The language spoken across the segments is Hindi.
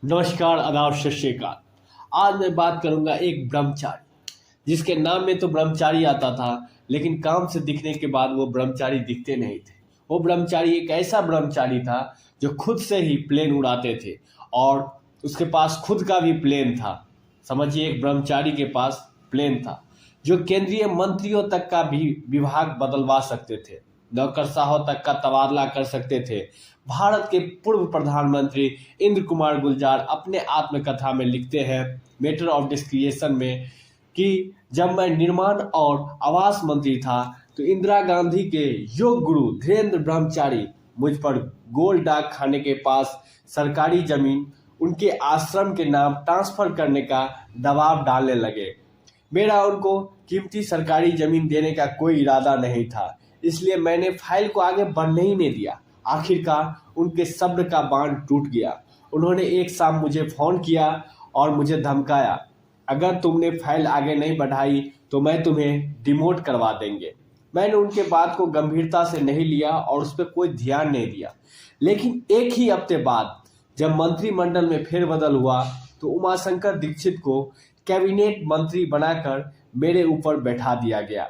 नमस्कार, आदाब, सत श्री अकाल। आज मैं बात करूंगा एक ब्रह्मचारी जिसके नाम में तो ब्रह्मचारी आता था, लेकिन काम से दिखने के बाद वो ब्रह्मचारी दिखते नहीं थे। वो ब्रह्मचारी एक ऐसा ब्रह्मचारी था जो खुद से ही प्लेन उड़ाते थे और उसके पास खुद का भी प्लेन था। समझिए, एक ब्रह्मचारी के पास प्लेन था जो केंद्रीय मंत्रियों तक का भी विभाग बदलवा सकते थे, नौकरशाहों तक का तबादला कर सकते थे। भारत के पूर्व प्रधानमंत्री इंद्र कुमार गुलजार अपने आत्मकथा में लिखते हैं, मैटर ऑफ डिस्क्रिएशन में, कि जब मैं निर्माण और आवास मंत्री था तो इंदिरा गांधी के योग गुरु धीरेन्द्र ब्रह्मचारी मुझ पर गोल डाक खाने के पास सरकारी जमीन उनके आश्रम के नाम ट्रांसफर करने का दबाव डालने लगे। मेरा उनको कीमती सरकारी जमीन देने का कोई इरादा नहीं था, इसलिए मैंने फाइल को आगे बढ़ने ही नहीं दिया। आखिरकार उनके सब्र का बांध टूट गया। उन्होंने एक शाम मुझे फ़ोन किया और मुझे धमकाया, अगर तुमने फाइल आगे नहीं बढ़ाई तो मैं तुम्हें डिमोट करवा देंगे। मैंने उनके बात को गंभीरता से नहीं लिया और उस पर कोई ध्यान नहीं दिया। लेकिन एक ही हफ्ते बाद जब मंत्रिमंडल में फेरबदल हुआ तो उमाशंकर दीक्षित को कैबिनेट मंत्री बनाकर मेरे ऊपर बैठा दिया गया।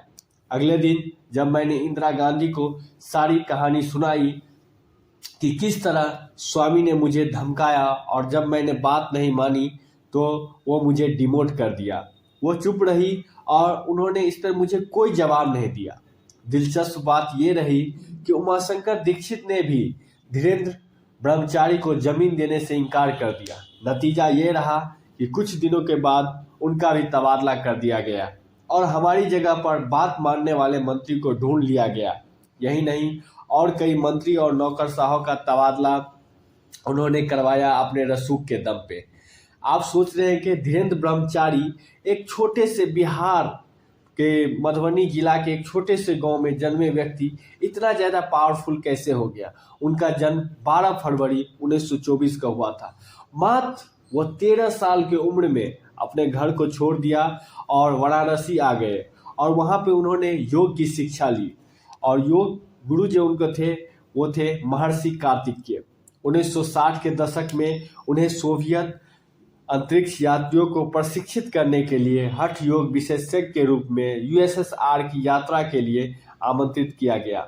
अगले दिन जब मैंने इंदिरा गांधी को सारी कहानी सुनाई कि किस तरह स्वामी ने मुझे धमकाया और जब मैंने बात नहीं मानी तो वो मुझे डिमोट कर दिया, वो चुप रही और उन्होंने इस पर मुझे कोई जवाब नहीं दिया। दिलचस्प बात ये रही कि उमाशंकर दीक्षित ने भी धीरेन्द्र ब्रह्मचारी को जमीन देने से इनकार कर दिया। नतीजा ये रहा कि कुछ दिनों के बाद उनका भी तबादला कर दिया गया और हमारी जगह पर बात मानने वाले मंत्री को ढूंढ लिया गया। यही नहीं, और कई मंत्री और नौकरशाहों का तबादला उन्होंने करवाया अपने रसूख के दम पे। आप सोच रहे हैं कि धीरेन्द्र ब्रह्मचारी एक छोटे से बिहार के मधुबनी जिला के एक छोटे से गांव में जन्मे व्यक्ति इतना ज़्यादा पावरफुल कैसे हो गया। उनका जन्म 12 फरवरी 1924 का हुआ था। मात्र वो 13 साल की उम्र में अपने घर को छोड़ दिया और वाराणसी आ गए और वहाँ पे उन्होंने योग की शिक्षा ली और योग गुरु जो उनको थे वो थे महर्षि कार्तिकेय। 1960 के दशक में उन्हें सोवियत अंतरिक्ष यात्रियों को प्रशिक्षित करने के लिए हठ योग विशेषज्ञ के रूप में यूएसएसआर की यात्रा के लिए आमंत्रित किया गया।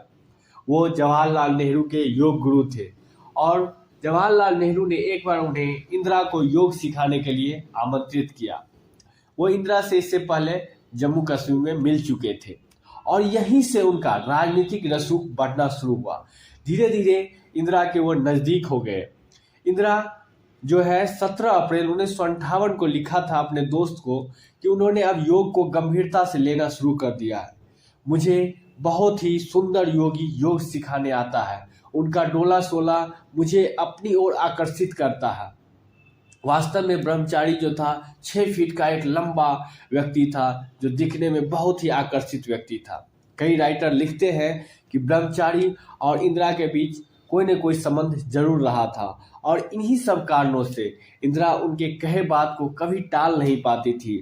वो जवाहरलाल नेहरू के योग गुरु थे और जवाहरलाल नेहरू ने एक बार उन्हें इंदिरा को योग सिखाने के लिए आमंत्रित किया। वो इंदिरा से इससे पहले जम्मू कश्मीर में मिल चुके थे और यहीं से उनका राजनीतिक रसूख बढ़ना शुरू हुआ। धीरे धीरे इंदिरा के वो नज़दीक हो गए। इंदिरा जो है 17 अप्रैल 1958 को लिखा था अपने दोस्त को कि उन्होंने अब योग को गंभीरता से लेना शुरू कर दिया है। मुझे बहुत ही सुंदर योगी योग सिखाने आता है, उनका डोला सोला मुझे अपनी ओर आकर्षित करता है। वास्तव में ब्रह्मचारी जो था 6 फीट का एक लंबा व्यक्ति था जो दिखने में बहुत ही आकर्षित व्यक्ति था। कई राइटर लिखते हैं कि ब्रह्मचारी और इंदिरा के बीच कोई न कोई संबंध जरूर रहा था और इन्हीं सब कारणों से इंदिरा उनके कहे बात को कभी टाल नहीं पाती थी।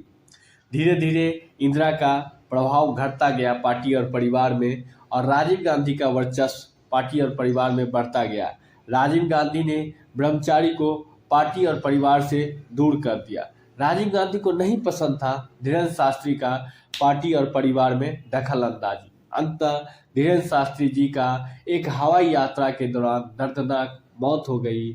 धीरे धीरे इंदिरा का प्रभाव घटता गया पार्टी और परिवार में और राजीव गांधी का वर्चस्व पार्टी और परिवार में बढ़ता गया। राजीव गांधी ने ब्रह्मचारी को पार्टी और परिवार से दूर कर दिया। राजीव गांधी को नहीं पसंद था धीरेन्द्र शास्त्री का पार्टी और परिवार में दखल अंदाजी। अंततः धीरेन्द्र शास्त्री जी का एक हवाई यात्रा के दौरान दर्दनाक मौत हो गई।